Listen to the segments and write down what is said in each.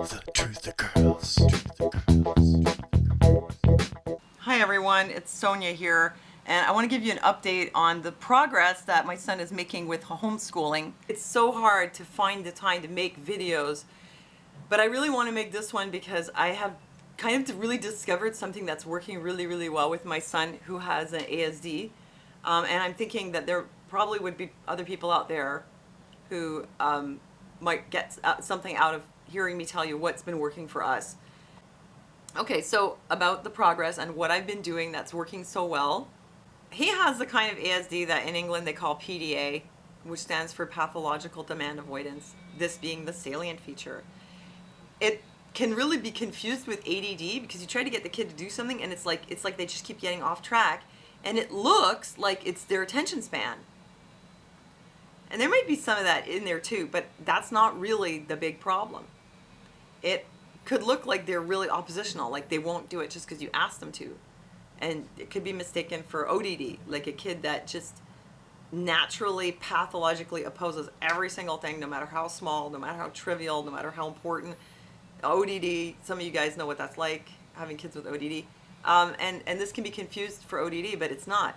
The Truth of Girls. Hi everyone, it's Sonia here, and I want to give you an update on the progress that my son is making with homeschooling. It's so hard to find the time to make videos, but I really want to make this one because I have kind of really discovered something that's working really well with my son who has an ASD, and I'm thinking that there probably would be other people out there who might get something out of hearing me tell you what's been working for us. Okay, so about the progress and what I've been doing that's working so well. He has the kind of ASD that in England they call PDA, which stands for pathological demand avoidance, this being the salient feature. It can really be confused with ADD because you try to get the kid to do something and it's like they just keep getting off track, and it looks like it's their attention span. And there might be some of that in there too, but that's not really the big problem. It could look like they're really oppositional, like they won't do it just because you ask them to. And it could be mistaken for ODD, like a kid that just naturally, pathologically opposes every single thing, no matter how small, no matter how trivial, no matter how important. ODD, some of you guys know what that's like, having kids with ODD. And this can be confused for ODD, but it's not.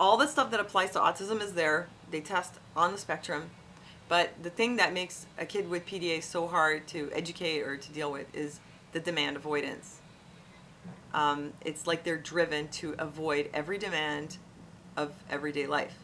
All the stuff that applies to autism is there. They test on the spectrum. But the thing that makes a kid with PDA so hard to educate or to deal with is the demand avoidance. It's like they're driven to avoid every demand of everyday life.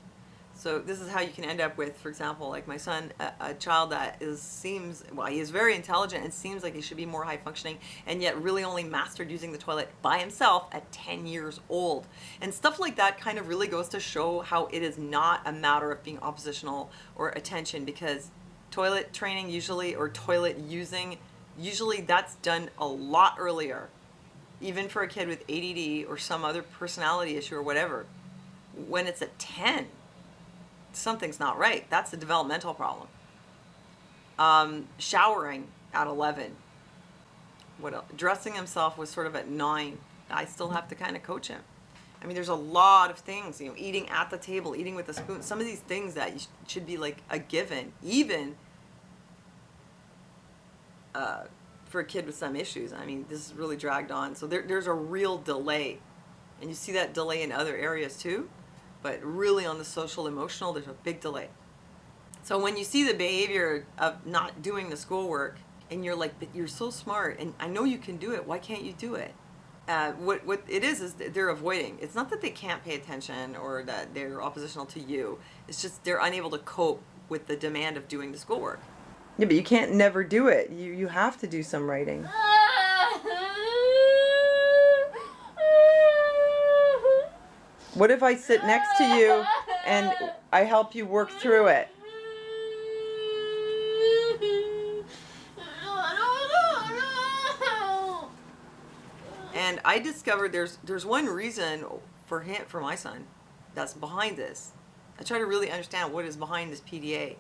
So this is how you can end up with, for example, like my son, a child that he is very intelligent and seems like he should be more high functioning, and yet really only mastered using the toilet by himself at 10 years old. And stuff like that kind of really goes to show how it is not a matter of being oppositional or attention, because toilet training usually, or toilet using, usually that's done a lot earlier, even for a kid with ADD or some other personality issue or whatever. When it's at 10, something's not right. That's a developmental problem. Showering at 11. What else? Dressing himself was sort of at 9. I still have to kind of coach him. I mean, there's a lot of things, eating at the table, eating with a spoon, some of these things that should be like a given, even for a kid with some issues. I mean, this is really dragged on. So there's a real delay. And you see that delay in other areas too. But really on the social emotional, there's a big delay. So when you see the behavior of not doing the schoolwork, and you're like, but you're so smart, and I know you can do it, why can't you do it? What it is they're avoiding. It's not that they can't pay attention or that they're oppositional to you. It's just they're unable to cope with the demand of doing the schoolwork. Yeah, but you can't never do it. You have to do some writing. What if I sit next to you and I help you work through it? And I discovered there's one reason for my son, that's behind this. I try to really understand what is behind this PDA.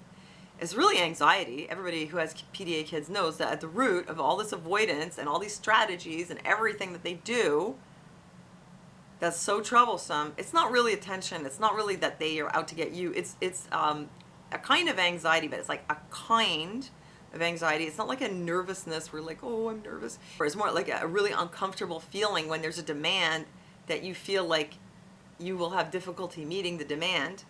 It's really anxiety. Everybody who has PDA kids knows that at the root of all this avoidance and all these strategies and everything that they do that's so troublesome, it's not really attention. It's not really that they are out to get you. It's a kind of anxiety, but it's like a kind of anxiety. It's not like a nervousness where like, oh, I'm nervous. Or it's more like a really uncomfortable feeling when there's a demand that you feel like you will have difficulty meeting the demand.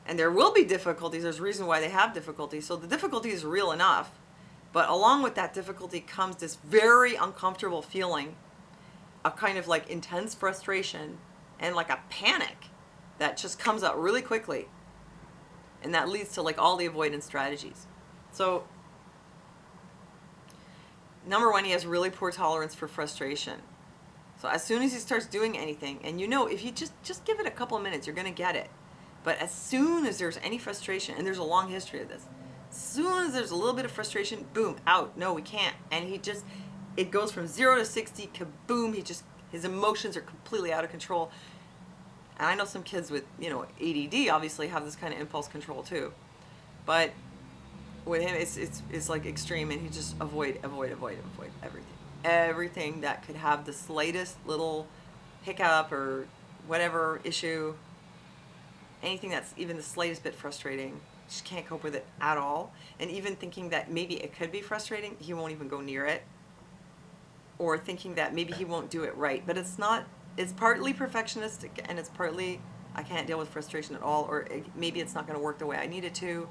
And there will be difficulties. There's a reason why they have difficulties. So the difficulty is real enough. But along with that difficulty comes this very uncomfortable feeling, a kind of like intense frustration and like a panic that just comes out really quickly, and that leads to like all the avoidance strategies. So number one, he has really poor tolerance for frustration. So as soon as he starts doing anything, and if you just give it a couple of minutes, you're gonna get it. But as soon as there's any frustration, and there's a long history of this, as soon as there's a little bit of frustration, boom, out, no, we can't. And it goes from 0 to 60, kaboom, his emotions are completely out of control. And I know some kids with, ADD obviously have this kind of impulse control too. But with him, it's like extreme, and he just avoid everything. Everything that could have the slightest little hiccup or whatever issue, anything that's even the slightest bit frustrating, just can't cope with it at all. And even thinking that maybe it could be frustrating, he won't even go near it. Or thinking that maybe he won't do it right. But it's not, it's partly perfectionistic, and it's partly I can't deal with frustration at all, or maybe it's not going to work the way I need it to.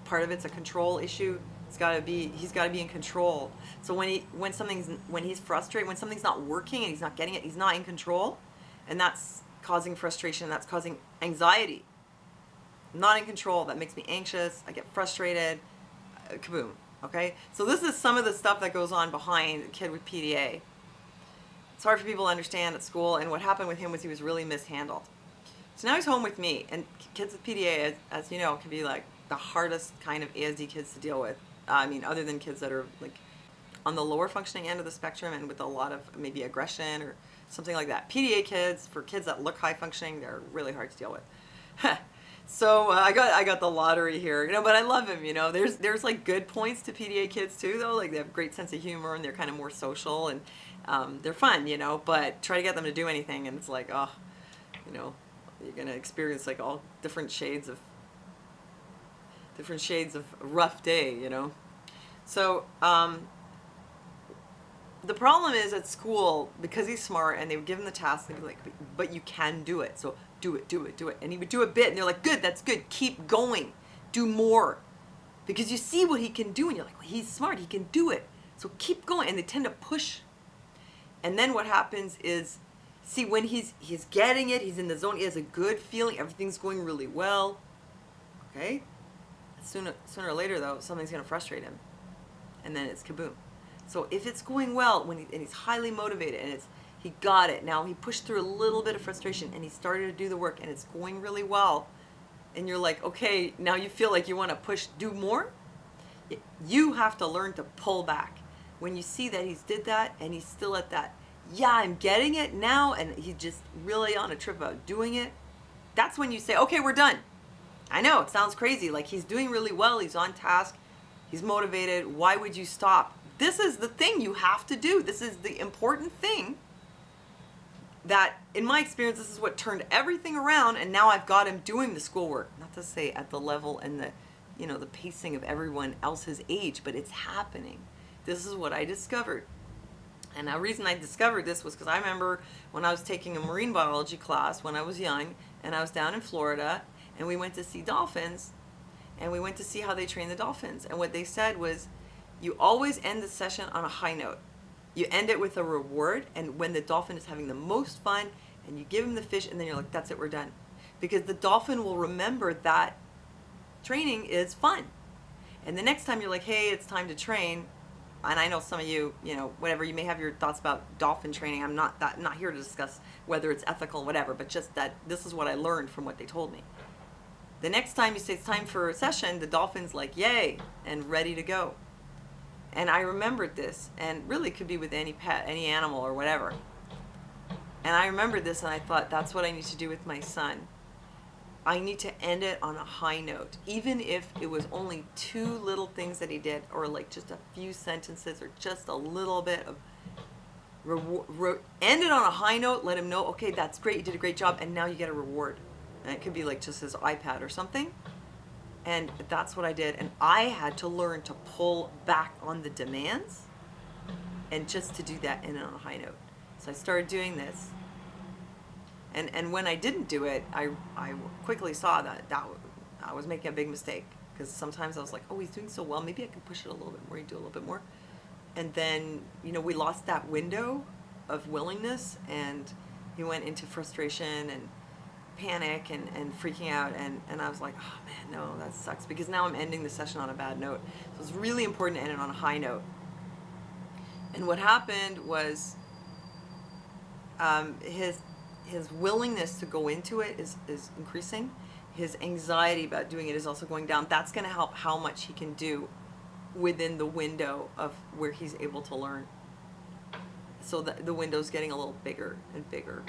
Part of it's a control issue. He's got to be in control. So when he's frustrated, when something's not working and he's not getting it, he's not in control, and that's causing frustration, that's causing anxiety. I'm not in control, that makes me anxious, I get frustrated, kaboom, okay? So this is some of the stuff that goes on behind a kid with PDA. It's hard for people to understand at school, and what happened with him was he was really mishandled. So now he's home with me, and kids with PDA, as you know, can be like the hardest kind of ASD kids to deal with. I mean, other than kids that are like on the lower functioning end of the spectrum and with a lot of maybe aggression or something like that. PDA kids, for kids that look high functioning, they're really hard to deal with. So I got the lottery here, you know, but I love him, you know. There's like good points to PDA kids too, though. Like they have great sense of humor and they're kind of more social and they're fun, you know. But try to get them to do anything and it's like, oh, you know, you're gonna experience like all different shades of rough day, you know. So the problem is at school, because he's smart and they would give him the task, they'd be like, but you can do it, so do it. And he would do a bit and they're like, good, that's good, keep going, do more, because you see what he can do and you're like, well, he's smart, he can do it, so keep going. And they tend to push, and then what happens is, see, when he's getting it, he's in the zone, he has a good feeling, everything's going really well, okay? Sooner or later, though, something's going to frustrate him, and then it's kaboom. So if it's going well, and he's highly motivated, and he got it, now he pushed through a little bit of frustration, and he started to do the work, and it's going really well, and you're like, okay, now you feel like you want to do more, you have to learn to pull back. When you see that he's did that, and he's still at that, yeah, I'm getting it now, and he's just really on a trip about doing it, that's when you say, okay, we're done. I know, it sounds crazy, like he's doing really well, he's on task, he's motivated, why would you stop? This is the thing you have to do. This is the important thing that, in my experience, this is what turned everything around, and now I've got him doing the schoolwork. Not to say at the level and the, you know, the pacing of everyone else's age, but it's happening. This is what I discovered. And the reason I discovered this was because I remember when I was taking a marine biology class when I was young, and I was down in Florida, and we went to see dolphins, and we went to see how they train the dolphins. And what they said was, you always end the session on a high note. You end it with a reward, and when the dolphin is having the most fun, and you give him the fish, and then you're like, that's it, we're done. Because the dolphin will remember that training is fun. And the next time you're like, hey, it's time to train, and I know some of you, you know, whatever, you may have your thoughts about dolphin training. I'm not here to discuss whether it's ethical, whatever, but just that this is what I learned from what they told me. The next time you say it's time for a session, the dolphin's like, yay, and ready to go. And I remembered this, and really could be with any pet, any animal or whatever. And I remembered this and I thought, that's what I need to do with my son. I need to end it on a high note. Even if it was only 2 little things that he did, or like just a few sentences, or just a little bit of end it on a high note, let him know, okay, that's great, you did a great job, and now you get a reward. And it could be like just his iPad or something. And that's what I did. And I had to learn to pull back on the demands and just to do that in on a high note. So I started doing this. And when I didn't do it, I quickly saw that I was making a big mistake. Because sometimes I was like, oh, he's doing so well, maybe I can push it a little bit more, do a little bit more. And then, you know, we lost that window of willingness, and he went into frustration and panic and freaking out, and I was like, oh man, no, that sucks, because now I'm ending the session on a bad note. So it's really important to end it on a high note. And what happened was his willingness to go into it is increasing. His anxiety about doing it is also going down. That's going to help how much he can do within the window of where he's able to learn. So the window's getting a little bigger and bigger.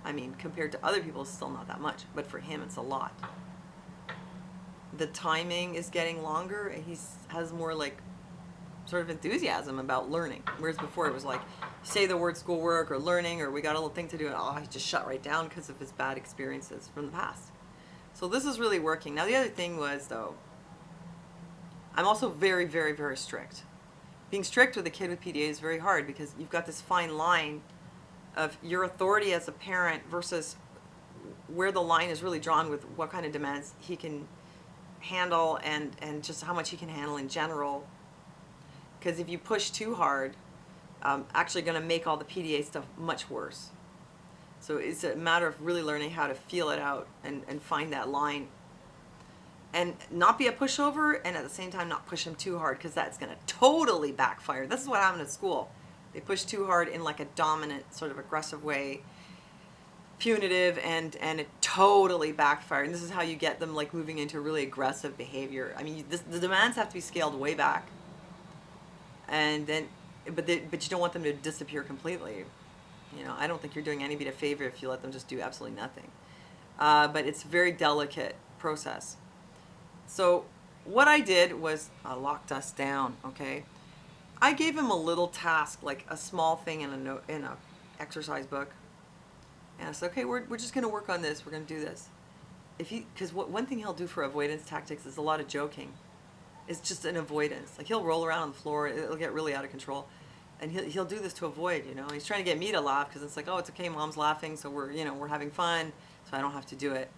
I mean, compared to other people, it's still not that much, but for him, it's a lot. The timing is getting longer, and he has more like sort of enthusiasm about learning. Whereas before it was like, say the word schoolwork or learning, or we got a little thing to do, and oh, he just shut right down because of his bad experiences from the past. So this is really working. Now the other thing was, though, I'm also very, very, very strict. Being strict with a kid with PDA is very hard because you've got this fine line of your authority as a parent versus where the line is really drawn with what kind of demands he can handle and just how much he can handle in general. Because if you push too hard, actually going to make all the PDA stuff much worse. So it's a matter of really learning how to feel it out and find that line. And not be a pushover, and at the same time not push him too hard, because that's going to totally backfire. This is what happened at school. They pushed too hard in like a dominant, sort of aggressive way, punitive, and it totally backfired. And this is how you get them like moving into really aggressive behavior. I mean, the demands have to be scaled way back, and then, but you don't want them to disappear completely. You know, I don't think you're doing anybody a favor if you let them just do absolutely nothing. But it's a very delicate process. So what I did was I locked us down, okay? I gave him a little task, like a small thing in a exercise book. And I said, okay, we're just going to work on this. We're going to do this. Because one thing he'll do for avoidance tactics is a lot of joking. It's just an avoidance. Like he'll roll around on the floor. It'll get really out of control. And he'll do this to avoid, you know. He's trying to get me to laugh because it's like, oh, it's okay, Mom's laughing, so we're having fun, so I don't have to do it.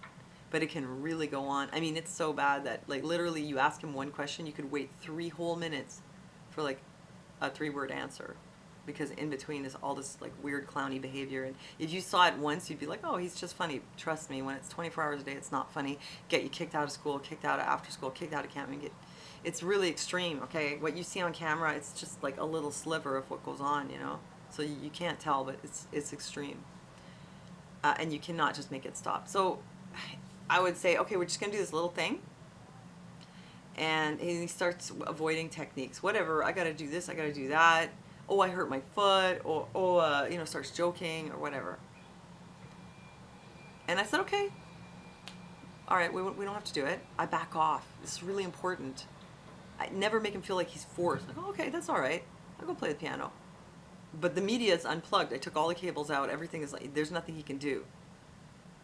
But it can really go on. I mean, it's so bad that like literally you ask him one question, you could wait 3 whole minutes for like a 3-word answer, because in between is all this like weird clowny behavior. And if you saw it once, you'd be like, oh, he's just funny. Trust me, when it's 24 hours a day, it's not funny. Get you kicked out of school, kicked out of after school, kicked out of camp, and it's really extreme, okay? What you see on camera, it's just like a little sliver of what goes on, you know? So you can't tell, but it's extreme. And you cannot just make it stop. So I would say, okay, we're just going to do this little thing. And he starts avoiding techniques. Whatever, I got to do this, I got to do that. Oh, I hurt my foot. Or you know, starts joking or whatever. And I said, okay. All right, we don't have to do it. I back off. This is really important. I never make him feel like he's forced. Like, oh, okay, that's all right. I'll go play the piano. But the media is unplugged. I took all the cables out. Everything is like, there's nothing he can do.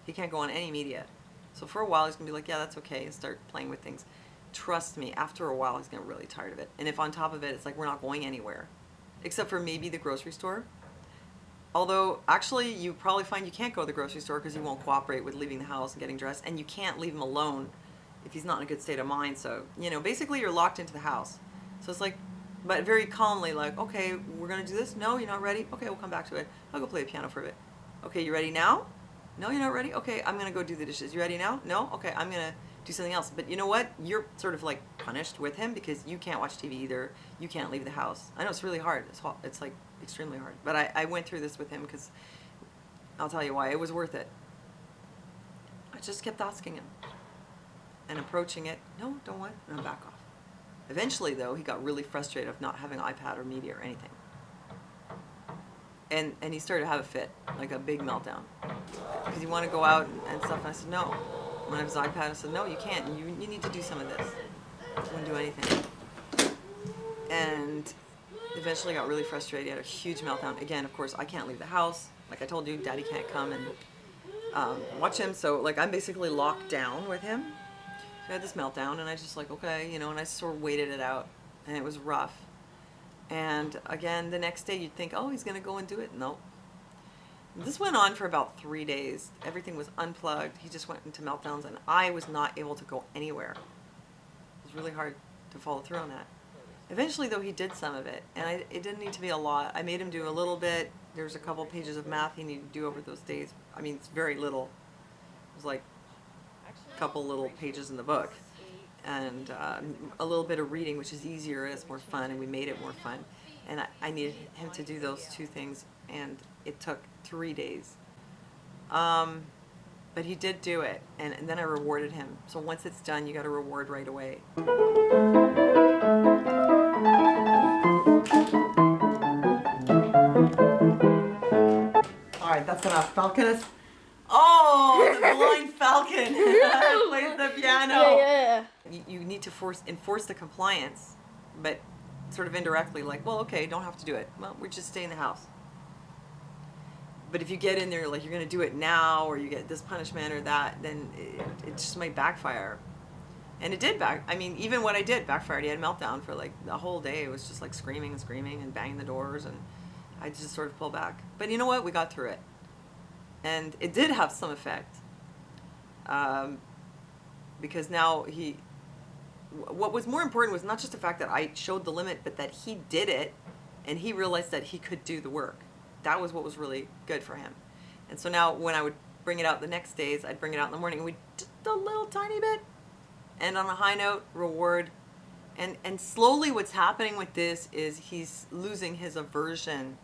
He can't go on any media. So for a while, he's going to be like, yeah, that's okay, and start playing with things. Trust me, after a while, he's going to get really tired of it. And if on top of it, it's like we're not going anywhere, except for maybe the grocery store. Although, actually, you probably find you can't go to the grocery store because he won't cooperate with leaving the house and getting dressed, and you can't leave him alone if he's not in a good state of mind. So, you know, basically you're locked into the house. So it's like, but very calmly, like, okay, we're going to do this? No, you're not ready? Okay, we'll come back to it. I'll go play the piano for a bit. Okay, you ready now? No, you're not ready? Okay, I'm going to go do the dishes. You ready now? No? Okay, I'm going to do something else. But you know what? You're sort of like punished with him because you can't watch TV either. You can't leave the house. I know it's really hard. It's like extremely hard. But I went through this with him because I'll tell you why. It was worth it. I just kept asking him and approaching it. No, don't want. And I'm back off. Eventually, though, he got really frustrated of not having iPad or media or anything. And he started to have a fit, like a big meltdown. Because he wanted to go out and stuff, and I said, no. When I have his iPad, I said, no, you can't. You need to do some of this. He wouldn't do anything. And eventually got really frustrated. He had a huge meltdown. Again, of course, I can't leave the house. Like I told you, Daddy can't come and watch him. So, like, I'm basically locked down with him. So I had this meltdown, and I just like, okay, you know, and I sort of waited it out. And it was rough. And again, the next day you'd think, oh, he's going to go and do it. Nope. This went on for about 3 days. Everything was unplugged. He just went into meltdowns, and I was not able to go anywhere. It was really hard to follow through on that. Eventually, though, he did some of it, and it didn't need to be a lot. I made him do a little bit. There was a couple pages of math he needed to do over those days. I mean, it's very little. It was like a couple little pages in the book. And a little bit of reading, which is easier, it's more fun, and we made it more fun. And I needed him to do those 2 things, and it took 3 days. But he did do it, and then I rewarded him. So once it's done, you got to reward right away. All right, that's enough. Falconist. Oh, the blind falcon plays the piano. Yeah. You need to enforce the compliance, but sort of indirectly, like, well, okay, don't have to do it. Well, we just stay in the house. But if you get in there like you're going to do it now, or you get this punishment or that, then it just might backfire. And it did I mean, even what I did backfired. He had a meltdown for like the whole day. It was just like screaming and screaming and banging the doors, and I just sort of pulled back. But you know what? We got through it. And it did have some effect. Because now what was more important was not just the fact that I showed the limit, but that he did it, and he realized that he could do the work. That was what was really good for him. And so now when I would bring it out the next days, I'd bring it out in the morning, and we'd just a little tiny bit, and on a high note, reward. And slowly what's happening with this is he's losing his aversion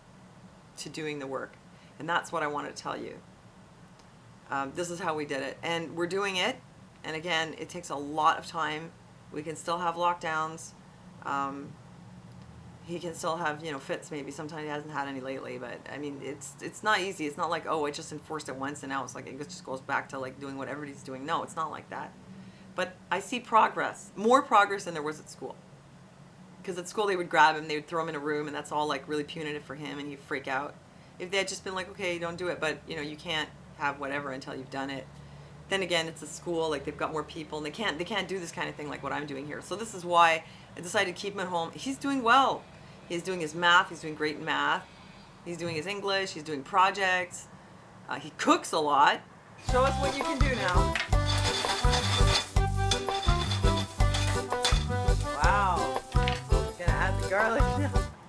to doing the work. And that's what I want to tell you. This is how we did it. And we're doing it. And again, it takes a lot of time. We can still have lockdowns. He can still have, fits maybe. Sometimes he hasn't had any lately, but I mean, it's not easy. It's not like, oh, I just enforced it once and now it's like it just goes back to like doing what everybody's doing. No, it's not like that. But I see progress, more progress than there was at school. Because at school they would grab him, they would throw him in a room, and that's all like really punitive for him, and he'd freak out. If they had just been like, okay, don't do it, but you can't have whatever until you've done it. Then again, it's a school, like they've got more people, and they can't do this kind of thing like what I'm doing here. So this is why I decided to keep him at home. He's doing well. He's doing his math. He's doing great in math. He's doing his English. He's doing projects. He cooks a lot. Show us what you can do now. Wow. Gonna add the garlic.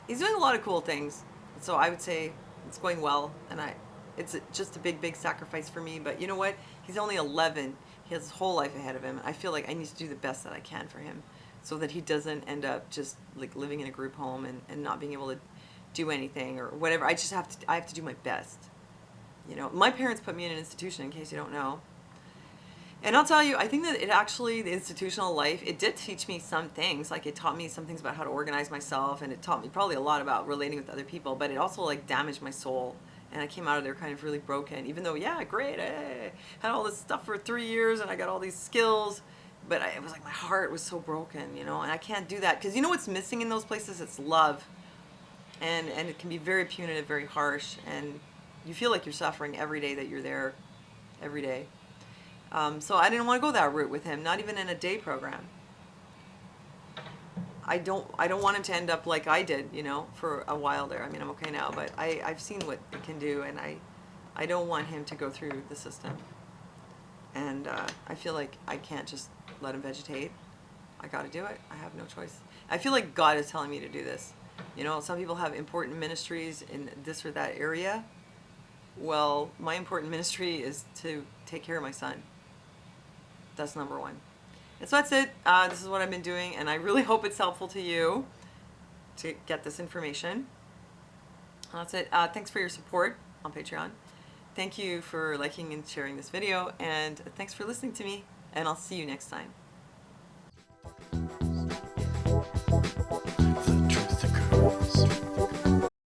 He's doing a lot of cool things. So I would say it's going well, and it's just a big sacrifice for me. But you know what? He's only 11. He has his whole life ahead of him. I feel like I need to do the best that I can for him, so that he doesn't end up just like living in a group home and not being able to do anything or whatever. I have to do my best. My parents put me in an institution, in case you don't know. And I'll tell you, I think that the institutional life, it did teach me some things. Like it taught me some things about how to organize myself, and it taught me probably a lot about relating with other people, but it also like damaged my soul. And I came out of there kind of really broken, even though, yeah, great, I had all this stuff for 3 years and I got all these skills. But it was like my heart was so broken, and I can't do that. Because what's missing in those places? It's love. And it can be very punitive, very harsh. And you feel like you're suffering every day that you're there, every day. So I didn't want to go that route with him, not even in a day program. I don't want him to end up like I did, for a while there. I mean, I'm okay now, but I've seen what it can do, and I don't want him to go through the system. And I feel like I can't just let him vegetate. I got to do it. I have no choice. I feel like God is telling me to do this. Some people have important ministries in this or that area. Well, my important ministry is to take care of my son. That's number one. And so that's it. This is what I've been doing, and I really hope it's helpful to you to get this information. That's it. Thanks for your support on Patreon. Thank you for liking and sharing this video, and thanks for listening to me, and I'll see you next time.